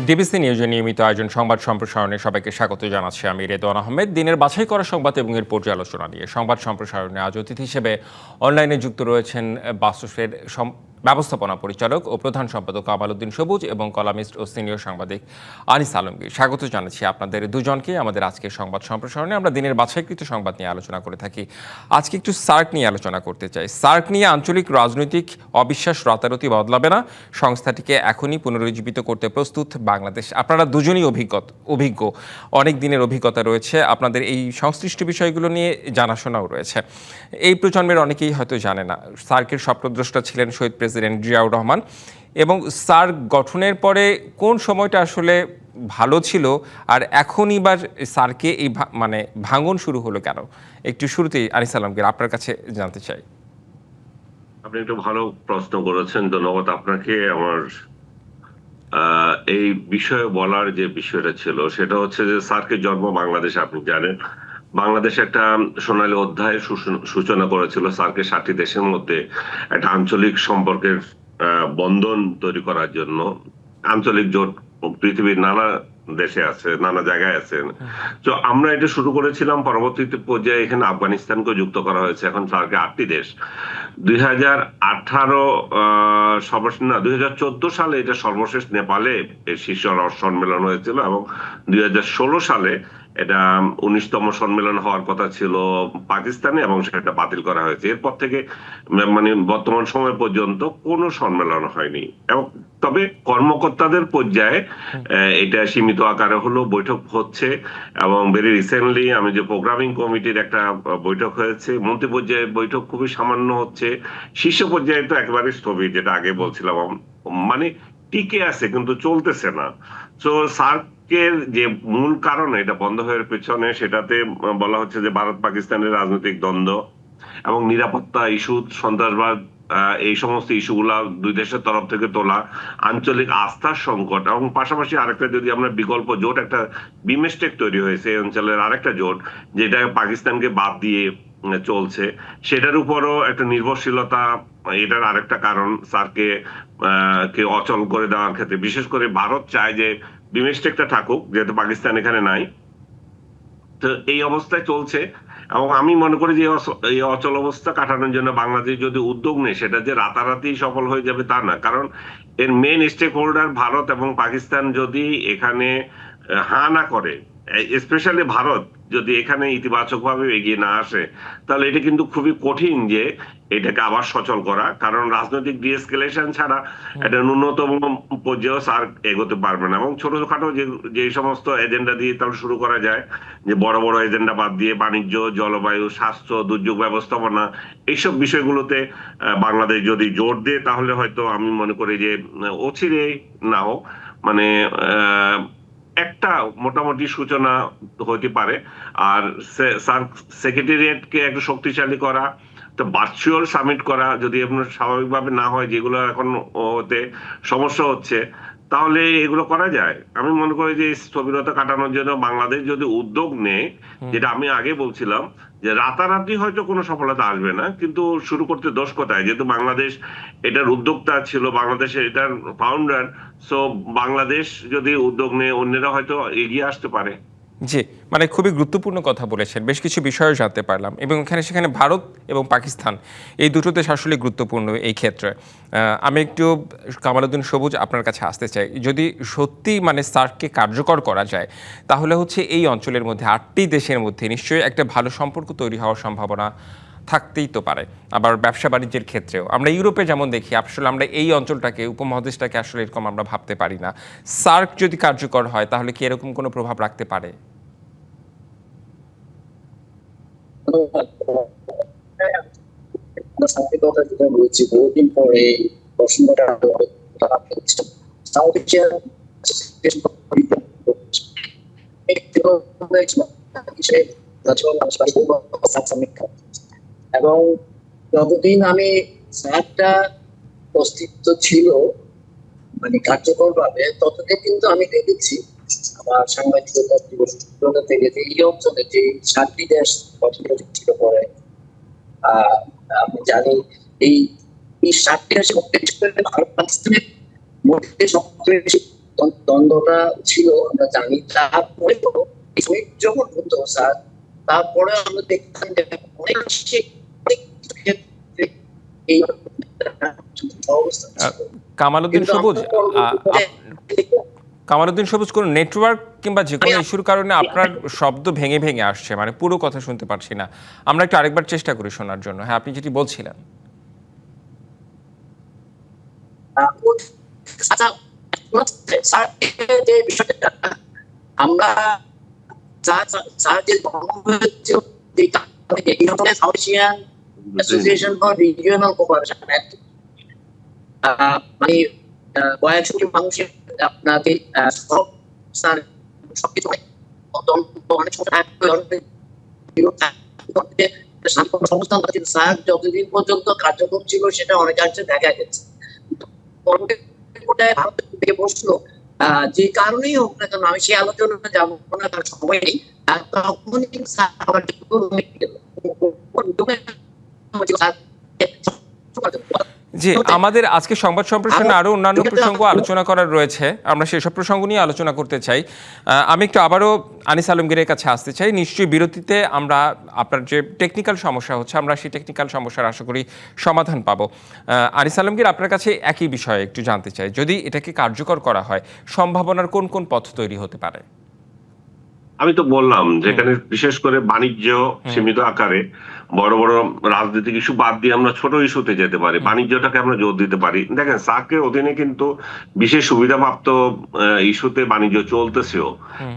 DBC নিউজের নিয়মিত আয়োজন সংবাদ সম্প্রসারণে সবাইকে স্বাগত জানাচ্ছি আমি রেদওয়ান আহমেদ। দিনের বাছাই করা সংবাদ এবং এর পর্যালোচনা নিয়ে সংবাদ সম্প্রসারণে আজ অতিথি হিসেবে অনলাইনে যুক্ত রয়েছেন বাসসের ব্যবস্থাপনা পরিচালক ও প্রধান সম্পাদক কামাল উদ্দিন সবুজ এবং কলামিস্ট ও সিনিয়র সাংবাদিক আনিস আলমগীর। স্বাগত জানাচ্ছি আপনাদের দুজনকে আমাদের আজকের সংবাদ সম্প্রসারণে। আমরা দিনের বাছাইকৃত সংবাদ নিয়ে আলোচনা করে থাকি। আজকে একটু সার্ক নিয়ে আলোচনা করতে চাই। সার্ক নিয়ে আঞ্চলিক রাজনৈতিক অবিশ্বাস রাতারাতি বদলাবে না, সংস্থাটিকে এখনই পুনরুজ্জীবিত করতে প্রস্তুত বাংলাদেশ। আপনারা দুজনই অভিজ্ঞ, অনেক দিনের অভিজ্ঞতা রয়েছে আপনাদের, এই সংশ্লিষ্ট বিষয়গুলো নিয়ে জানাশোনাও রয়েছে। এই প্রজন্মের অনেকেই হয়তো জানে না, সার্কের স্বপ্নদ্রষ্টা ছিলেন শহীদ প্রেসিডেন্ট জিয়াউর রহমান। এবং সার্ক গঠনের পরে কোন সময়টা আসলে ভালো ছিল, আর এখনই বা সার্কে এই মানে ভাঙন শুরু হলো কেন? একটু শুরুতেই আনিস আলমগীর আপনার কাছে জানতে চাই। আপনি একটু ভালো প্রশ্ন করেছেন, ধন্যবাদ আপনাকে। আমার এই বিষয়ে বলার যে বিষয়টা ছিল সেটা হচ্ছে যে সার্কের জন্ম বাংলাদেশে, আপনি জানেন বাংলাদেশ একটা সোনালী অধ্যায়ের সূচনা করেছিল। সার্কের 7টি দেশের মধ্যে একটা আঞ্চলিক সম্পর্কের বন্ধন তৈরি করার জন্য। আঞ্চলিক জোট পৃথিবীর নানা দেশে আছে, নানা জায়গায় আছে। তো আমরা এটা শুরু করেছিলাম, পরবর্তীতে পর্যায়ে এখানে আফগানিস্তানকে যুক্ত করা হয়েছে। এখন সার্কে 8টি দেশ। 2018 2014 সালে এটা সর্বশেষ নেপালে শীর্ষ সম্মেলন হয়েছিল, এবং 2016 সালে এটা 19তম সম্মেলন হওয়ার কথা ছিল পাকিস্তানে, এবং সেটা বাতিল করা হয়েছে। এরপর থেকে মানে বর্তমান সময় পর্যন্ত কোনো সম্মেলন হয়নি। এবং তবে কর্মকর্তাদের পর্যায়ে এটা সীমিত আকারে হলো বৈঠক হচ্ছে। এবং ভেরি রিসেন্টলি আমি যে প্রোগ্রামিং কমিটির একটা বৈঠক হয়েছে, মন্ত্রী পর্যায়ে বৈঠক খুবই সামান্য হচ্ছে। শীর্ষ পর্যায়ে তো একেবারে স্থবির, যেটা আগে বলছিলাম, মানে টিকে আছে কিন্তু চলতেছে না। তো সার্কের যে মূল কারণ এটা বন্ধ হওয়ার পেছনে, সেটাতে বলা হচ্ছে যে ভারত পাকিস্তানের রাজনৈতিক দ্বন্দ্ব এবং নিরাপত্তা ইস্যু, সন্ত্রাসবাদ, এই সমস্ত ইস্যুগুলা দুই দেশের তরফ থেকে তোলা, আঞ্চলিক আস্থার সংকট, এবং পাশাপাশি আরেকটা যদি আমরা বিকল্প জোট, একটা বিমস্টেক তৈরি হয়েছে এই অঞ্চলের আরেকটা জোট, যেটা পাকিস্তানকে বাদ দিয়ে চলছে, সেটার উপরও একটা নির্ভরশীলতা। এটার আরেকটা কারণ সার্কে কে অচল করে দেওয়ার ক্ষেত্রে। বিশেষ করে ভারত চায় যে বিমস্টেকটা থাকুক, যেহেতু পাকিস্তান এখানে নাই। তো এই অবস্থায় চলছে, এবং আমি মনে করি যে এই অচল অবস্থা কাটানোর জন্য বাংলাদেশ যদি উদ্যোগ নেয়, সেটা যে রাতারাতি সফল হয়ে যাবে তা না। কারণ এর মেইন স্টেক হোল্ডার ভারত, এবং পাকিস্তান যদি এখানে হা না করে, স্পেশালি ভারত যদি এখানে ইতিবাচক ভাবে এগিয়ে না আসে, তাহলে এটা কিন্তু খুবই কঠিন যে এটাকে আবার সচল করা। কারণ রাজনৈতিক ডিএসকেলেশন ছাড়া এটা ন্যূনতম পর্যায়ে সার্ক এগোতে পারবে না। এবং ছোটখাটো যে সমস্ত এজেন্ডা দিয়ে তাহলে শুরু করা যায়, যে বড় বড় এজেন্ডা বাদ দিয়ে বাণিজ্য, জলবায়ু, স্বাস্থ্য, দুর্যোগ ব্যবস্থাপনা, এইসব বিষয়গুলোতে বাংলাদেশ যদি জোর দেয়, তাহলে হয়তো আমি মনে করি যে অচিরে না হোক, মানে একটা মোটামুটি সূচনা হতে পারে। আর সেক্রেটারিয়েটকে একটু শক্তিশালী করা, তো ভার্চুয়াল সামিট করা যদি আপনার স্বাভাবিকভাবে না হয়, যেগুলো এখন হতে সমস্যা হচ্ছে, তাহলে এগুলো করা যায়। আমি মনে করি যে স্থবিরতা কাটানোর জন্য বাংলাদেশ যদি উদ্যোগ নেয়, যেটা আমি আগে বলছিলাম, যে রাতারাতি হয়তো কোনো সফলতা আসবে না, কিন্তু শুরু করতে দোষ কোথায়? যেহেতু বাংলাদেশ এটার উদ্যোক্তা ছিল, বাংলাদেশের এটার ফাউন্ডার, সো বাংলাদেশ যদি উদ্যোগ নেয়, অন্যরা হয়তো এগিয়ে আসতে পারে। জি, মানে খুবই গুরুত্বপূর্ণ কথা বলেছেন, বেশ কিছু বিষয়ও জানতে পারলাম। এবং এখানে সেখানে ভারত এবং পাকিস্তান এই দুটো দেশ আসলে গুরুত্বপূর্ণ এই ক্ষেত্রে। আমি একটু কামাল উদ্দিন সবুজ আপনার কাছে আসতে চাই। যদি সত্যি মানে সার্ককে কার্যকর করা যায়, তাহলে হচ্ছে এই অঞ্চলের মধ্যে 8টি দেশের মধ্যে নিশ্চয়ই একটা ভালো সম্পর্ক তৈরি হওয়ার সম্ভাবনা থাকতেই তো পারে। আবার ব্যবসা বাণিজ্যের ক্ষেত্রেও আমরা ইউরোপে যেমন দেখি, আসলে আমরা এই অঞ্চলটাকে, উপমহাদেশটাকে আসলে এরকম আমরা ভাবতে পারি না। সার্ক যদি কার্যকর হয়, তাহলে কি এরকম কোনো প্রভাব রাখতে পারে? বহুদিন পরে প্রশ্নটা এবং যতদিন আমি সার্কটা অস্তিত্ব ছিল মানে কার্যকর ভাবে, ততদিন কিন্তু আমি দেখেছি আমার সাংবাদিকতা জীবন থেকে যে এই অঞ্চলে যে 7টি দেশ গঠিত ছিল পরে, আমি জানি এই 7টি দেশ ভারত পাকিস্তানের মধ্যে সবচেয়ে বেশি দ্বন্দ্বটা ছিল আমরা জানি। তারপরে যখন হতো স্যার, তারপরে আমরা দেখতাম যে অনেক ক্ষেত্রে এই অবস্থা ছিল। কামালউদ্দিন সবুজ, কামালউদ্দিন সবুজ, কোন নেটওয়ার্ক কিংবা যে কোনো ইস্যুর কারণে আপনার শব্দ ভেঙে ভেঙে আসছে, মানে পুরো কথা শুনতে পারছি না। আমরা একটু আরেকবার চেষ্টা করি শোনার জন্য। হ্যাঁ, আপনি যেটি বলছিলেন। আচ্ছা স্যার, যে বিষয়টা আমরা স্যার যে অ্যাসোসিয়েশন ফর রিজিওনাল কোঅপারেশন, মানে কয়েকশো মানুষের আপনাকে সব স্যার সবকিছু অনেক সংস্থান স্যার যতদিন পর্যন্ত কার্যক্রম ছিল সেটা অনেকাংশে দেখা গেছে। ভারত থেকে বসলো, যে কারণেই হোক না কেন, আমি সেই আলোচনা যাবো না, তার সময় নেই। তখনই জি, আমাদের আজকে সংবাদ সম্প্রসারণে আরো অন্যান্য প্রসঙ্গ আলোচনা করার রয়েছে, আমরা সেসব প্রসঙ্গ নিয়ে আলোচনা করতে চাই। আমি একটু আবারও আনিস আলমগীরের কাছে আসতে চাই। নিশ্চয়ই বিরতিতে আমরা আপনার যে টেকনিক্যাল সমস্যা হচ্ছে, আমরা সেই টেকনিক্যাল সমস্যার আশা করি সমাধান পাবো। আনিস আলমগীর, আপনার কাছে একই বিষয়ে একটু জানতে চাই, যদি এটাকে কার্যকর করা হয় সম্ভাবনার কোন কোন পথ তৈরি হতে পারে? আমি তো বললাম যেখানে বিশেষ করে বাণিজ্য সীমিত আকারে, বড় বড় রাজনৈতিক ইস্যু বাদ দিয়ে আমরা ছোট ইস্যুতে যেতে পারি, বাণিজ্যটাকে আমরা জোর দিতে পারি। দেখেন, সার্কের অধীনে কিন্তু বিশেষ সুবিধাপ্রাপ্ত ইস্যুতে বাণিজ্য চলতেছেও,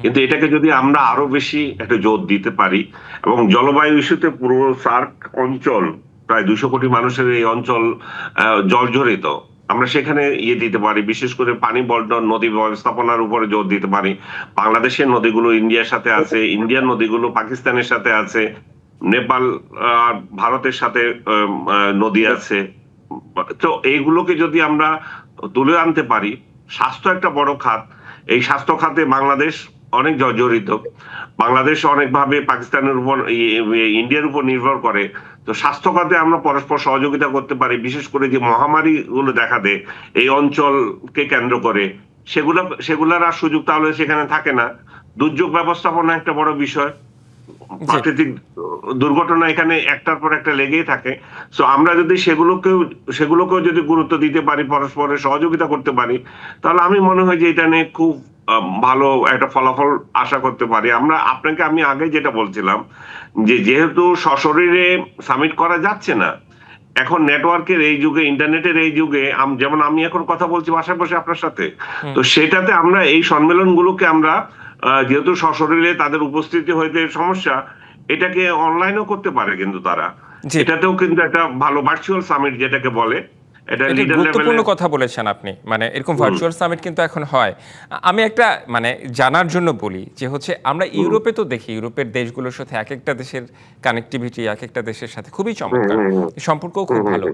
কিন্তু এটাকে যদি আমরা আরো বেশি একটা জোর দিতে পারি, এবং জলবায়ু ইস্যুতে পুরো সার্ক অঞ্চল, প্রায় 200 কোটি মানুষের এই অঞ্চল জর্জরিত, আমরা সেখানে দিতে পারি। বিশেষ করে পানি বন্টন, নদী ব্যবস্থাপনার উপরে জোর দিতে পারি। বাংলাদেশের নদীগুলো ইন্ডিয়ার সাথে আছে, ইন্ডিয়ান নদীগুলো পাকিস্তানের সাথে আছে, নেপাল আর ভারতের সাথে নদী আছে। তো এইগুলোকে যদি আমরা তুলে আনতে পারি, স্বাস্থ্য একটা বড় খাত, এই স্বাস্থ্য খাতে বাংলাদেশ অনেক জর্জরিত। বাংলাদেশ অনেকভাবে পাকিস্তানের উপর, ইন্ডিয়ার উপর নির্ভর করে। তো স্বাস্থ্য খাতে আমরা পরস্পর সহযোগিতা করতে পারি, বিশেষ করে যে মহামারী গুলো দেখা দেয় এই অঞ্চলকে কেন্দ্র করে, সেগুলার আর সুযোগ তাহলে সেখানে থাকে না। দুর্যোগ ব্যবস্থাপনা একটা বড় বিষয়, প্রাকৃতিক দুর্ঘটনা এখানে একটার পর একটা লেগেই থাকে। সো আমরা যদি সেগুলোকেও যদি গুরুত্ব দিতে পারি, পরস্পরের সহযোগিতা করতে পারি, তাহলে আমি মনে হয় যে এটা নিয়ে খুব ভালো একটা ফলাফল আশা করতে পারি আমরা। আমি আগে যেটা বলছিলাম, যে যেহেতু সশরীরে সামিট করা যাচ্ছে না, এখন নেটওয়ার্কের এই যুগে, ইন্টারনেটের এই যুগে, যেমন আমি এখন কথা বলছি বাসায় বসে আপনার সাথে, তো সেটাতে আমরা এই সম্মেলনগুলোকে আমরা যেহেতু সশরীরে তাদের উপস্থিতি হইতে সমস্যা, এটাকে অনলাইনও করতে পারে কিন্তু তারা। এটাতেও কিন্তু একটা ভালো ভার্চুয়াল সামিট যেটাকে বলে, এটা গুরুত্বপূর্ণ কথা বলেছেন আপনি। মানে এরকম ভার্চুয়াল সামিট কিন্তু এখন হয়। আমি একটা মানে জানার জন্য বলি যে হচ্ছে, আমরা ইউরোপে তো দেখি ইউরোপের দেশগুলোর সাথে এক একটা দেশের কানেক্টিভিটি এক একটা দেশের সাথে খুবই চমৎকার, সম্পর্কও খুব ভালো।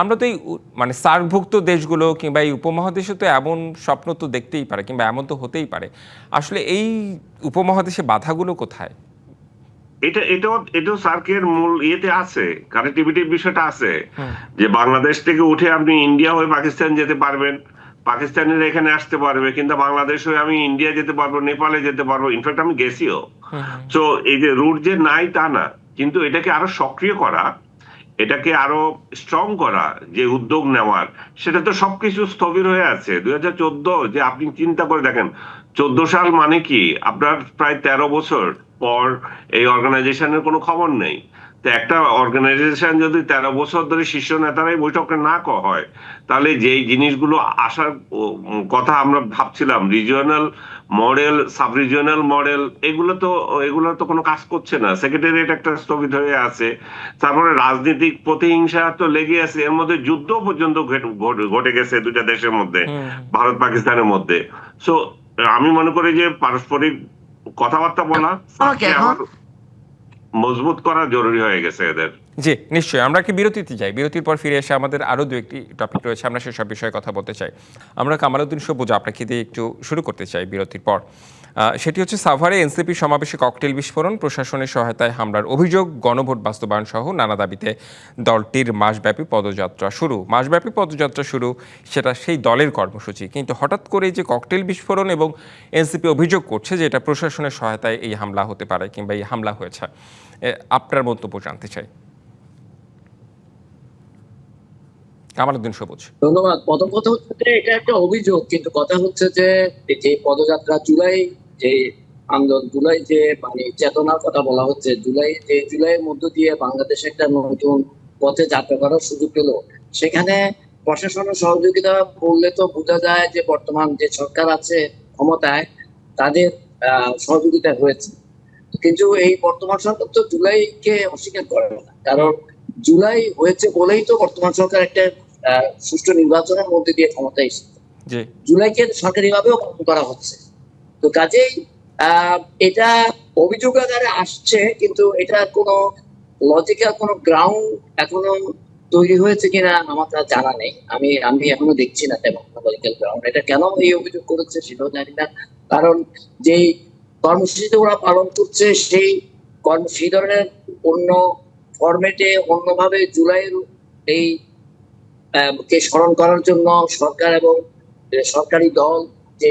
আমরা তো এই মানে সার্কভুক্ত দেশগুলো কিংবা এই উপমহাদেশে তো এমন স্বপ্ন তো দেখতেই পারে, কিংবা এমন তো হতেই পারে। আসলে এই উপমহাদেশে বাধাগুলো কোথায়? এটাও সার্কের মূল ইয়েতে আছে, কানেক্টিভিটির বিষয়টা আছে, যে বাংলাদেশ থেকে উঠে আপনি ইন্ডিয়া হয়ে পাকিস্তান যেতে পারবেন, পাকিস্তানের এখানে আসতে পারবে, কিন্তু বাংলাদেশ হয়ে আমি ইন্ডিয়া যেতে পারবো, নেপালে যেতে পারবো। ইনফ্যাক্ট আমি গেছিও। তো এই যে রুট যে নাই তা না, কিন্তু এটাকে আরো সক্রিয় করা, এটাকে আরো স্ট্রং করা, যে উদ্যোগ নেওয়ার, সেটা তো সবকিছু স্থবির হয়ে আছে। 2014, যে আপনি চিন্তা করে দেখেন, 14 সাল মানে কি, আপনার প্রায় 13 বছর পর এই অর্গানাইজেশনের কোনো খবর নেই। তো একটা অর্গানাইজেশন যদি 13 বছর ধরে শীর্ষ নেতারাই বৈঠকে না হয়, তাহলে যেই জিনিসগুলো আসার কথা আমরা ভাবছিলাম, regional model, sub regional model, এগুলো তো কোনো কাজ করছে না। সেক্রেটারিয়েট একটা স্থগিত হয়ে আছে, তারপরে রাজনৈতিক প্রতিহিংসা তো লেগে আছে, এর মধ্যে যুদ্ধ পর্যন্ত ঘটে গেছে দুইটা দেশের মধ্যে, ভারত পাকিস্তানের মধ্যে। সো আমি মনে করি যে পারস্পরিক কথাবার্তা বলা, মজবুত করা জরুরি হয়ে গেছে এদের। জি, নিশ্চয়ই। আমরা কি বিরতিতে যাই। বিরতির পর ফিরে এসে আমাদের আরো ২-১টি টপিক রয়েছে। আমরা সেসব বিষয়ে কথা বলতে চাই। আমরা কামালউদ্দিন সবুজ আপনাকে দিয়ে একটু শুরু করতে চাই বিরতির পর। সেটি হচ্ছে সাভারে এনসিপি সমাবেশে ককটেল বিস্ফোরণ, প্রশাসনের সহায়তায় হামলার অভিযোগ, গণভোট বাস্তবায়ন সহ নানা দাবিতে দলটির মাসব্যাপী পদযাত্রা শুরু। মাসব্যাপী পদযাত্রা শুরু, সেটা সেই দলের কর্মসূচি। কিন্তু হঠাৎ করেই যে ককটেল বিস্ফোরণ এবং এনসিপি অভিযোগ করছে যে এটা প্রশাসনের সহায়তায় এই হামলা হতে পারে কিংবা এই হামলা হয়েছে। আপনার মন্তব্য জানতে চাই। কামালউদ্দিন সবুজ। ধন্যবাদ। প্রথম কথা হচ্ছে যে এটা একটা অভিযোগ, কিন্তু কথা হচ্ছে যে যে পদযাত্রা জুলাই, যে আন্দোলন জুলাই, যে মানে চেতনার কথা বলা হচ্ছে, জুলাইয়ের মধ্য দিয়ে বাংলাদেশ একটা নতুন পথে যাত্রা করার সুযোগ পেল, সেখানে প্রশাসনের সহযোগিতা করলে তো বোঝা যায় যে বর্তমান যে সরকার আছে ক্ষমতায় তাদের সহযোগিতা হয়েছে। কিন্তু এই বর্তমান সরকার তো জুলাইকে অস্বীকার করে না, কারণ জুলাই হয়েছে বলেই তো বর্তমান সরকার একটা সুষ্ঠু নির্বাচনের মধ্যে দিয়ে ক্ষমতায় এসেছে। জি। জুলাইকে সরকারিভাবেও পালন করা হচ্ছে। তো কাজেই এটা অভিযোগ আকারে আসছে, কিন্তু এটা কোনো লজিক্যাল কোনো গ্রাউন্ড এখনো তৈরি হয়েছে কিনা আমার তা জানা নেই। আমি আমি এখনো দেখছি না তেমন লজিক্যাল গ্রাউন্ড। এটা কেন এই অভিযোগ করেছে সেটাও জানি না, কারণ যেই কর্মসূচিতে ওরা পালন করছে সেই ধরনের অন্য ফরম্যাটে অন্যভাবে জুলাইয়ের এই কে স্মরণ করার জন্য সরকার এবং সরকারি দল যে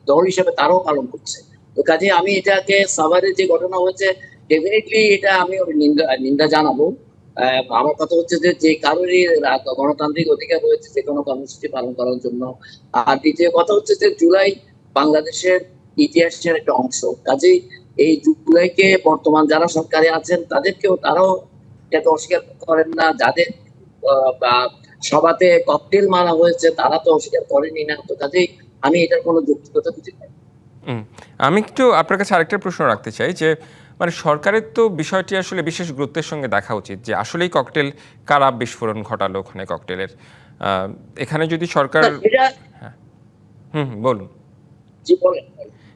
দল হিসেবে তারাও পালন করছে। তো কাজে আমি এটাকে সাভারে যে ঘটনা হয়েছে, ডেফিনেটলি এটা আমি ওর নিন্দা জানাবো। আমার কথা হচ্ছে যে যে কারোরই গণতান্ত্রিক অধিকার রয়েছে যে কোনো কর্মসূচি পালন করার জন্য। আর দ্বিতীয় কথা হচ্ছে যে জুলাই বাংলাদেশের ইতিহাসের একটা অংশ। কাজেই এই জুলাইকে বর্তমান যারা সরকারে আছেন তারাও এটাকে অস্বীকার করেন না। যাদের বা সভাতে ককটেল মারা হয়েছে তারা তো অস্বীকার করেনি না। তো কাজেই আমি এটার কোনো যৌক্তিকতা খুঁজে পাই। আমি একটু আপনার কাছে আরেকটা প্রশ্ন রাখতে চাই যে মানে সরকারের তো বিষয়টি আসলে বিশেষ গুরুত্বের সঙ্গে দেখা উচিত যে আসলেই ককটেল কারা বিস্ফোরণ ঘটালো ওখানে ককটেলের। এখানে যদি সরকার হ্যাঁ, বলুন। জি বলেন।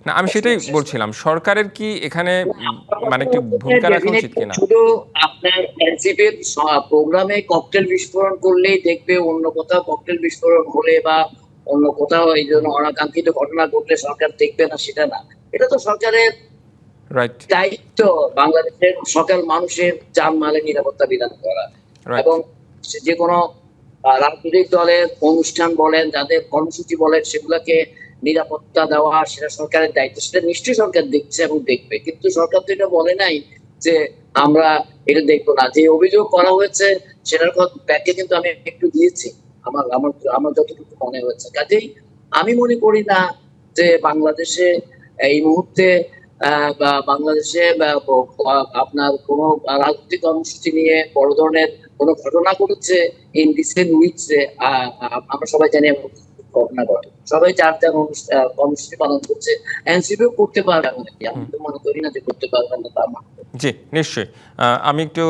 না, আমি সেটাই বলছিলাম। সরকারের কি এখানে মানে একটি ভূমিকা রাখা উচিত কিনা? শুধু আপনার এনসিপির প্রোগ্রামে ককটেল বিস্ফোরণ করলেই দেখবে, অন্য কোথাও ককটেল বিস্ফোরণ হলে বা অন্য কোথাও এই জন্য অনাকাঙ্ক্ষিত ঘটনা ঘটলে সরকার দেখবে না সেটা না। এটা তো সরকারের রাইট। দায়িত্ব বাংলাদেশের সকল মানুষের জানমালের নিরাপত্তা বিধান করা, রাইট। এবং যে কোনো রাজনৈতিক দলের অনুষ্ঠান বলেন, যাদের কর্মসূচি বলেন, সেগুলোকে নিরাপত্তা দেওয়া সেটা সরকারের দায়িত্ব। সেটা নিশ্চয়ই সরকার দেখছে এবং দেখবে, কিন্তু সরকার তো এটা বলে নাই যে আমরা এটা দেখবো না। যে অভিযোগ করা হয়েছে সেটার ব্যাখ্যা কিন্তু আমি একটু দিয়েছি আমার আমার আমার যতটুকু মনে হয়েছে। কাজেই আমি মনে করি না যে বাংলাদেশে এই মুহূর্তে বা বাংলাদেশে আপনার কোনো রাজনৈতিক কর্মসূচি নিয়ে বড় ধরনের কোনো ঘটনা ঘটেছে ইন রিসেন্ট উইকসে। আমরা সবাই জানি ঘটনা ঘটে, সবাই যার যার কর্মসূচি পালন করছে। এনসিপিও করতে পারবে, আমি তো মনে করি না যে করতে পারবে না তার মানে। জি, নিশ্চয়ই। আমি একটু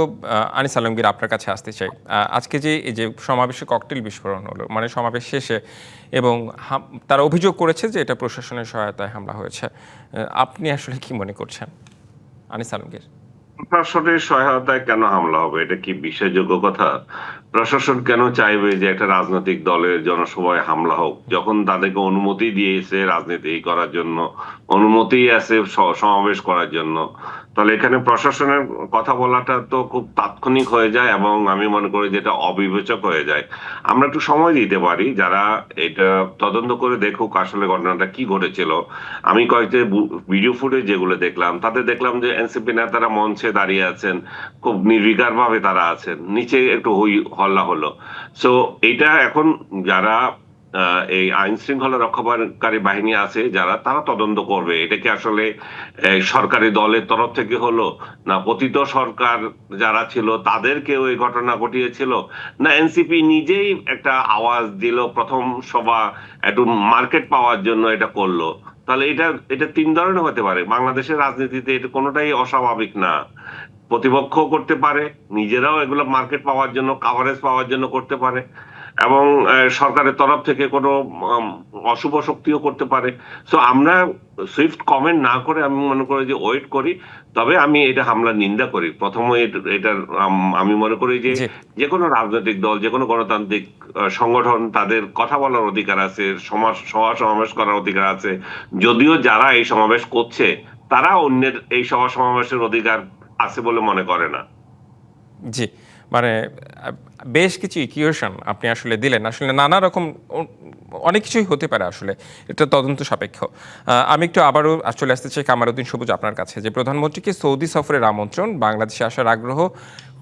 আনিস আলমগীর আপনার কাছে আসতে চাই। আজকে যে এই যে সমাবেশে ককটেল বিস্ফোরণ হলো, মানে সমাবেশ শেষে এবং তারা অভিযোগ করেছে যে এটা প্রশাসনের সহায়তায় হামলা হয়েছে। আপনি আসলে কি মনে করছেন? আনিস আলমগীর। প্রশাসনের সহায়তায় কেন হামলা হবে? এটা কি বিশ্বাসযোগ্য কথা? প্রশাসন কেন চাইবে যে একটা রাজনৈতিক দলের জনসভায় হামলা হোক, যখন তাদেরকে অনুমতি দিয়েছে রাজনীতি করার জন্য, অনুমতি আছে সমাবেশ করার জন্য? তাহলে এখানে প্রশাসনের কথা বলাটা তো খুব তাৎক্ষণিক হয়ে যায় এবং আমি মনে করি যে এটা অবিবেচক হয়ে যায়। আমরা একটু সময় দিতে পারি, যারা এটা তদন্ত করে দেখুক আসলে ঘটনাটা কি ঘটেছিল। আমি কয়েকটা ভিডিও ফুটেজ যেগুলো দেখলাম, তাতে দেখলাম যে এনসিপি নেতারা মঞ্চে দাঁড়িয়ে আছেন, খুব নির্বিকার ভাবে তারা আছেন, নিচে একটু হই হল্লা হলো। সো এটা এখন যারা এই আইন শৃঙ্খলা রক্ষাকারী বাহিনী আছে যারা, তারা তদন্ত করবে এটা কি আসলে সরকারি দলের তরফ থেকে হলো, না পতিত সরকার যারা ছিল তাদেরকেও এই ঘটনা ঘটিয়েছিল, না এনসিপি নিজেই একটা আওয়াজ দিল প্রথম সভা একটু মার্কেট পাওয়ার জন্য এটা করলো। তাহলে এটা তিন ধরনের হতে পারে। বাংলাদেশের রাজনীতিতে এটা কোনোটাই অস্বাভাবিক না। প্রতিপক্ষ করতে পারে, নিজেরাও এগুলো মার্কেট পাওয়ার জন্য, কাভারেজ পাওয়ার জন্য করতে পারে। এবং সরকারের তরফ থেকে কোনো উম, অশুভ শক্তিও করতে পারে। সো আমরা সুইফট কমেন্ট না করে আমি মনে করি যে ওয়েট করি। তবে আমি এটা হামলার নিন্দা করি। প্রথমে এটার আমি মনে করি যে জি। যে কোনো রাজনৈতিক দল, যে কোনো গণতান্ত্রিক সংগঠন, তাদের কথা বলার অধিকার আছে, সভা সমাবেশ করার অধিকার আছে। যদিও যারা এই সমাবেশ করছে তারা অন্যের এই সভা সমাবেশের অধিকার আছে বলে মনে করে না। জি, মানে আহ, বেশ কিছু ইকুয়েশন আপনি আসলে দিলেন। আসলে নানা রকম অনেক কিছুই হতে পারে আসলে। এটা তদন্ত সাপেক্ষ। আমি একটু আবারও চলে আসতে চাই কামারউদ্দিন সবুজ আপনার কাছে, যে প্রধানমন্ত্রীকে সৌদি সফরের আমন্ত্রণ, বাংলাদেশে আসার আগ্রহ,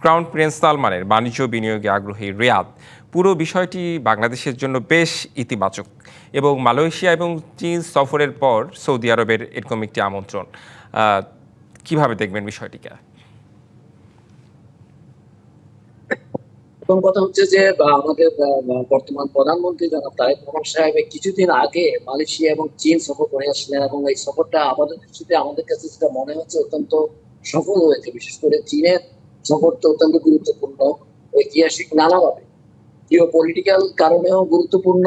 ক্রাউন প্রিন্স সালমানের বাণিজ্য বিনিয়োগে আগ্রহী রিয়াদ, পুরো বিষয়টি বাংলাদেশের জন্য বেশ ইতিবাচক। এবং মালয়েশিয়া এবং চীন সফরের পর সৌদি আরবের এরকম একটি আমন্ত্রণ, কিভাবে দেখবেন বিষয়টিকে? প্রথম কথা হচ্ছে যে আমাদের বর্তমান প্রধানমন্ত্রী জনাব তারেক রহমান সাহেব এই কিছুদিন আগে মালয়েশিয়া এবং চীন সফর করে আসলেন, এবং এই সফরটা আমাদের দৃষ্টিতে, আমাদের কাছে যেটা মনে হচ্ছে, অত্যন্ত সফল হয়েছে। বিশেষ করে চীনের সফরটা অত্যন্ত গুরুত্বপূর্ণ, ঐতিহাসিক নানাভাবে, জিও পলিটিক্যাল কারণেও গুরুত্বপূর্ণ,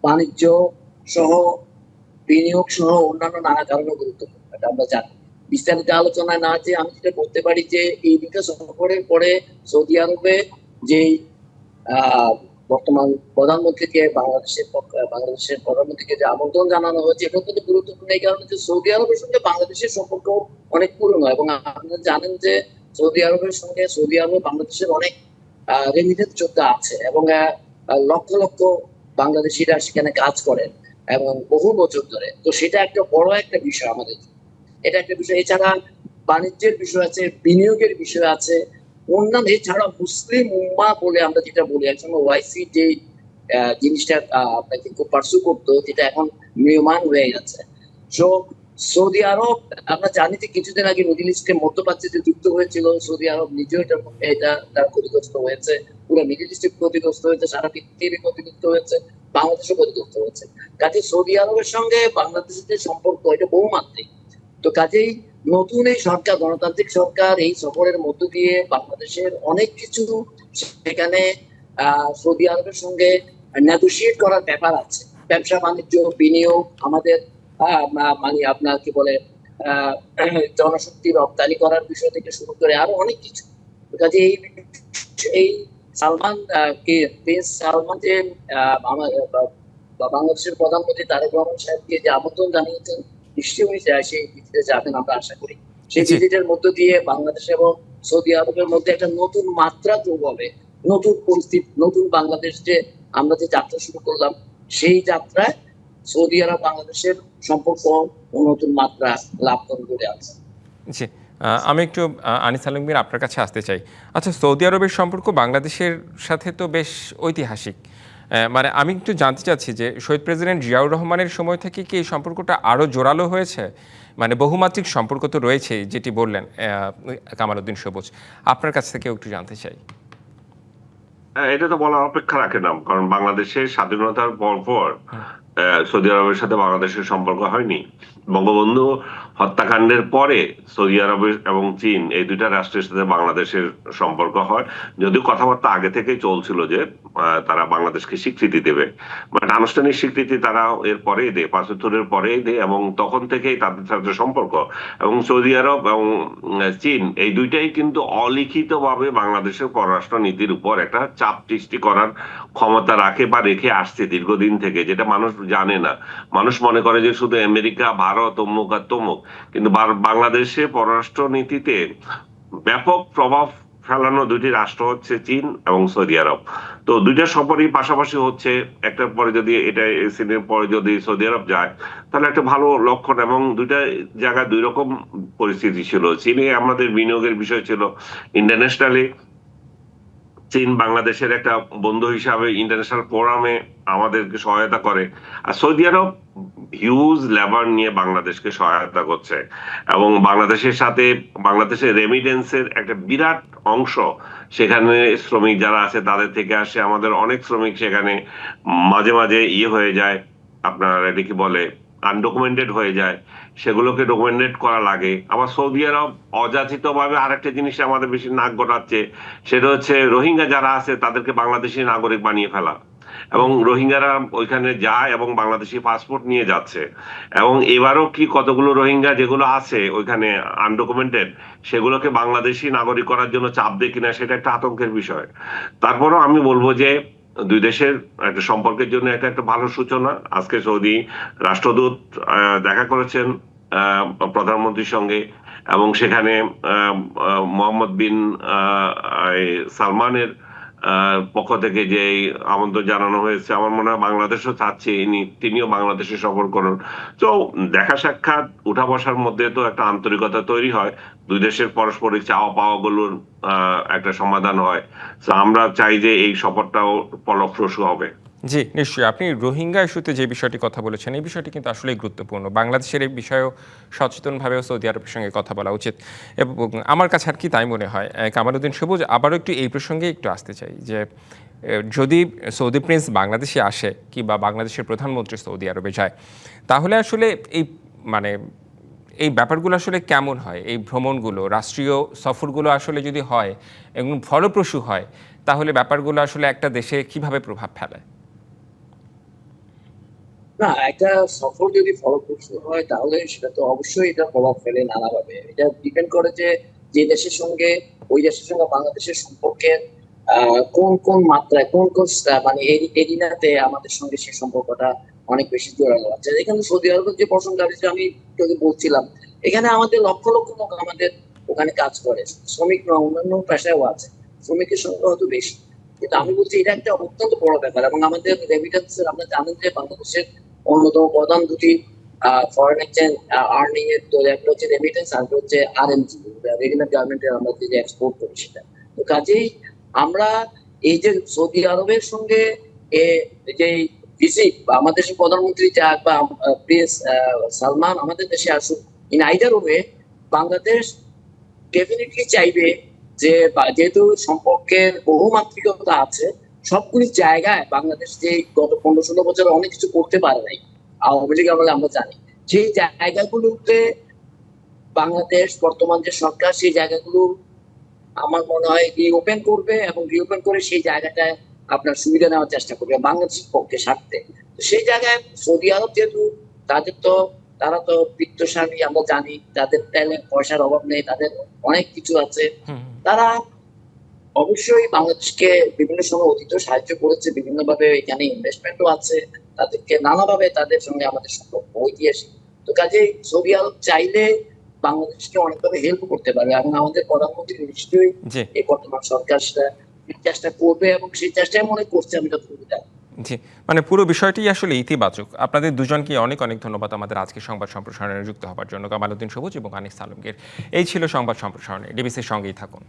বাণিজ্য সহ, বিনিয়োগ সহ অন্যান্য নানা কারণে গুরুত্বপূর্ণ, এটা আমরা জানি। বিস্তারিত আলোচনায় না যে আমি যেটা বলতে পারি যে এই দুটো সফরের পরে সৌদি আরবে যে বর্তমান প্রধানমন্ত্রীকে বাংলাদেশের প্রধানমন্ত্রীকে যে আমন্ত্রণ জানানো হয়েছে, এটা অত্যন্ত গুরুত্বপূর্ণ এই কারণে যে সৌদি আরবের সঙ্গে বাংলাদেশের সম্পর্ক অনেক পুরনো, এবং আপনারা জানেন যে সৌদি আরবের সঙ্গে সৌদি আরবে বাংলাদেশের অনেক রেমিটেন্স যোদ্ধা আছে, এবং লক্ষ লক্ষ বাংলাদেশিরা সেখানে কাজ করেন এবং বহু বছর ধরে। তো সেটা একটা বড় একটা বিষয় আমাদের জন্য। এটা একটা বিষয়। এছাড়া বাণিজ্যের বিষয় আছে, বিনিয়োগের বিষয় আছে, অন্যান্য এছাড়া মুসলিম উম্মা বলে আমরা যেটা বলি, একসময় ওয়াইসি যে জিনিসটা আপনাকে খুব পার্সু করতো, যেটা এখন ম্রিয়মাণ হয়ে গেছে। সো সৌদি আরব, আমরা জানি যে কিছুদিন আগে মিডল ইস্টে মধ্যপ্রাচ্যে যে যুদ্ধ হয়েছিল, সৌদি আরব নিজেও এটা তার ক্ষতিগ্রস্ত হয়েছে, পুরো মিডল ইস্টে ক্ষতিগ্রস্ত হয়েছে, সারা পৃথিবী ক্ষতিগ্রস্ত হয়েছে, বাংলাদেশও ক্ষতিগ্রস্ত হয়েছে। কাজে সৌদি আরবের সঙ্গে বাংলাদেশের যে সম্পর্ক, এটা বহুমাত্রিক। তো কাজেই নতুন এই সরকার, গণতান্ত্রিক সরকার, এই সফরের মধ্য দিয়ে বাংলাদেশের অনেক কিছু সেখানে সৌদি আরবের সঙ্গে নেগোশিয়েট করার ব্যাপার আছে। ব্যবসা বাণিজ্য, বিনিয়োগ, আমাদের মানে আপনার কি বলে আহ জনশক্তি রপ্তানি করার বিষয় থেকে শুরু করে আরো অনেক কিছু। কাজে এই সালমান কে প্রিন্স সালমান যে বাংলাদেশের প্রধানমন্ত্রী তারেক রহমান সাহেবকে যে আমন্ত্রণ জানিয়েছেন, নিশ্চয়ই উনি সেই ভিজিটে যাবেন আমরা আশা করি। সেই জি। ভিজিটের মধ্য দিয়ে বাংলাদেশ এবং সৌদি আরবের মধ্যে একটা নতুন মাত্রা যোগ হবে, নতুন পরিস্থিতি, নতুন বাংলাদেশ, যে আমরা যে যাত্রা শুরু করলাম, সেই যাত্রায় সৌদি আরব বাংলাদেশের সম্পর্ক নতুন মাত্রা লাভ করবে বলে আছে। জি, আমি একটু আনিস আলমগীর আপনার কাছে আসতে চাই। আচ্ছা, সৌদি আরবের সম্পর্ক বাংলাদেশের সাথে তো বেশ ঐতিহাসিক। মানে আমি একটু জানতে চাচ্ছি যে শহীদ প্রেসিডেন্ট জিয়াউর রহমানের সময় থেকে কি এই সম্পর্কটা আরও জোরালো হয়েছে? মানে বহুমাত্রিক সম্পর্ক তো রয়েছেই, যেটি বললেন কামালউদ্দিন সবুজ। আপনার কাছ থেকেও একটু জানতে চাই। এটা তো বলার অপেক্ষা রাখে না, কারণ বাংলাদেশের স্বাধীনতার পর সৌদি আরবের সাথে বাংলাদেশের সম্পর্ক হয়নি। বঙ্গবন্ধু হত্যাকাণ্ডের পরে সৌদি আরবের এবং চীন, এই দুইটা রাষ্ট্রের সাথে বাংলাদেশের সম্পর্ক হয়। যদিও কথাবার্তা আগে থেকেই চলছিল যে তারা বাংলাদেশকে স্বীকৃতি দেবে, বাট আনুষ্ঠানিক স্বীকৃতি তারা এর পরেই দেয়, ৭৫-এর পরেই দেয়, এবং তখন থেকেই তাদের সাথে সম্পর্ক। এবং সৌদি আরব এবং চীন, এই দুইটাই কিন্তু অলিখিতভাবে বাংলাদেশের পররাষ্ট্র নীতির উপর একটা চাপ সৃষ্টি করার ক্ষমতা রাখে বা রেখে আসছে দীর্ঘদিন থেকে, যেটা মানুষ জানে না। মানুষ মনে করে যে শুধু আমেরিকা, ভারত, অমুক আর তমুক, কিন্তু বাংলাদেশে পররাষ্ট্র নীতিতে ব্যাপক প্রভাব ফেলানো দুইটি রাষ্ট্র হচ্ছে চীন এবং সৌদি আরব। তো দুইটা সফরই পাশাপাশি হচ্ছে, একটার পরে যদি এটা চীনের পরে যদি সৌদি আরব যায়, তাহলে একটা ভালো লক্ষণ। এবং দুইটা জায়গায় দুই রকম পরিস্থিতি ছিল। চীনে আমাদের বিনিয়োগের বিষয় ছিল, ইন্টারন্যাশনালি চীন বাংলাদেশের একটা বন্ধু হিসাবে ইন্টারন্যাশনাল ফোরামে আমাদেরকে সহায়তা করে। আর সৌদি আরব হিউজ লেবার নিয়ে বাংলাদেশকে সহায়তা করছে, এবং বাংলাদেশের সাথে বাংলাদেশের রেমিটেন্সের একটা বিরাট অংশ সেখানে শ্রমিক যারা আছে তাদের থেকে আসে। আমাদের অনেক শ্রমিক সেখানে মাঝে মাঝে হয়ে যায়, আপনার এটা কি বলে, আনডকুমেন্টেড হয়ে যায়, সেগুলোকে ডকুমেন্টেড করা লাগে। আবার সৌদি আরব অযাচিতভাবে আরেকটা জিনিস আমাদের বেশি নাক গলাচ্ছে, সেটা হচ্ছে রোহিঙ্গা যারা আছে তাদেরকে বাংলাদেশি নাগরিক বানিয়ে ফেলা, এবং রোহিঙ্গারা ওইখানে যায় এবং বাংলাদেশি পাসপোর্ট নিয়ে যাচ্ছে। এবং এবারও কি কতগুলো রোহিঙ্গা যেগুলো আছে ওইখানে আনডকুমেন্টেড, সেগুলোকে বাংলাদেশি নাগরিক করার জন্য চাপ দেয় কিনা, সেটা একটা আতঙ্কের বিষয়। তারপরও আমি বলবো যে দুই দেশের একটা সম্পর্কের জন্য একটা একটা ভালো সূচনা। আজকে সৌদি রাষ্ট্রদূত দেখা করেছেন প্রধানমন্ত্রীর সঙ্গে, এবং সেখানে মোহাম্মদ বিন সালমানের পক্ষ থেকে যে আমন্ত্রণ জানানো হয়েছে, আমার মনে হয় বাংলাদেশও চাচ্ছে তিনিও বাংলাদেশে সফর করুন। তো দেখা সাক্ষাৎ উঠা বসার মধ্যে তো একটা আন্তরিকতা তৈরি হয়, দুই দেশের পারস্পরিক চাওয়া পাওয়া গুলোর একটা সমাধান হয়। তো আমরা চাই যে এই সফরটাও ফলপ্রসূ হবে। জি, নিশ্চয়ই। আপনি রোহিঙ্গা ইস্যুতে যে বিষয়টি কথা বলেছেন, এই বিষয়টি কিন্তু আসলেই গুরুত্বপূর্ণ। বাংলাদেশের এই বিষয়েও সচেতনভাবেও সৌদি আরবের সঙ্গে কথা বলা উচিত। এবং আমার কাছে আর কি তাই মনে হয়। কামালউদ্দিন সবুজ, আবারও একটু এই প্রসঙ্গে একটু আসতে চাই যে যদি সৌদি প্রিন্স বাংলাদেশে আসে কিংবা বাংলাদেশের প্রধানমন্ত্রী সৌদি আরবে যায়, তাহলে আসলে এই মানে এই ব্যাপারগুলো আসলে কেমন হয়? এই ভ্রমণগুলো, রাষ্ট্রীয় সফরগুলো আসলে যদি হয় এবং ফলপ্রসূ হয়, তাহলে ব্যাপারগুলো আসলে একটা দেশে কিভাবে প্রভাব ফেলে? না, একটা সফর যদি ফলপ্রসূ হয় তাহলে সেটা তো অবশ্যই এটা প্রভাব ফেলে নানাভাবে। এটা ডিপেন্ড করে যে যে দেশের সঙ্গে ওই দেশের সঙ্গে বাংলাদেশের সম্পর্কের কোন কোন মাত্রায় কোন কোন মানে এরিনাতে আমাদের সঙ্গে সেই সম্পর্কটা অনেক বেশি জোরালো আছে। এখানে সৌদি আরবের যে প্রসঙ্গটা যে আমি যদি বলছিলাম, এখানে আমাদের লক্ষ লক্ষ লোক আমাদের ওখানে কাজ করে, শ্রমিক না অন্যান্য পেশায়ও আছে, শ্রমিকের সংখ্যা হয়তো বেশি। কিন্তু আমি বলছি এটা একটা অত্যন্ত বড় ব্যাপার। এবং আমাদের রেমিটেন্সের আপনারা জানেন যে বাংলাদেশের অন্যতম প্রধান দুটি ফরেন এক্সচেঞ্জ আর্নিং এর তো একটা হচ্ছে রেমিটেন্স, আর হচ্ছে আরএমজি, রেগুলার গার্মেন্টের আমরা যে এক্সপোর্ট করি সেটা। তো কাজেই আমরা এই যে সৌদি আরবের সঙ্গে যে ভিজিট বা আমাদের দেশের প্রধানমন্ত্রী যাক বা প্রিন্স সালমান আমাদের দেশে আসুক, in either way Bangladesh definitely চাইবে যে যেহেতু সম্পর্কের বহুমাত্রিকতা আছে, সবগুলি জায়গায় বাংলাদেশ যে গত 15-16 বছরে অনেক কিছু করতে পারে নাই আওয়ামী লীগ আমলে আমরা জানি, সেই জায়গাগুলোতে বাংলাদেশ বর্তমান যে সরকার সেই জায়গাগুলো আমার মনে হয় রিওপেন করবে, এবং রিওপেন করে সেই জায়গাটায় আপনার সুবিধা নেওয়ার চেষ্টা করবে বাংলাদেশের পক্ষে স্বার্থে। তো সেই জায়গায় সৌদি আরব যেহেতু তারা তো বিত্তশালী, আমরা জানি তাদের তেলে পয়সার অভাব নেই, তাদের অনেক কিছু আছে। তারা অবশ্যই বাংলাদেশকে বিভিন্ন সময় অতীত সাহায্য করেছে, বিভিন্ন ভাবে এখানে ইনভেস্টমেন্টও আছে, তাদেরকে নানাভাবে তাদের সঙ্গে আমাদের সম্পর্ক ঐতিহাসিক। তো কাজেই সৌদি আরব চাইলে বাংলাদেশকে অনেকভাবে হেল্প করতে পারবে, এবং আমাদের প্রধানমন্ত্রী নিশ্চয়ই জি, এই বর্তমান সরকার সেটা চেষ্টা করবে, এবং সেই চেষ্টাই মনে করছে আমি যতটুকু জানি। জি। মানে পুরো বিষয়টি আসলে ইতিবাচক। আপনাদের দুজনকে অনেক অনেক ধন্যবাদ আমাদের আজকে সংবাদ সম্প্রসারণে যুক্ত হওয়ার জন্য। কামালউদ্দিন সবুজ এবং আনিস আলমগীর। এই ছিল সংবাদ সম্প্রসারণে। ডিবিসির সঙ্গেই থাকুন।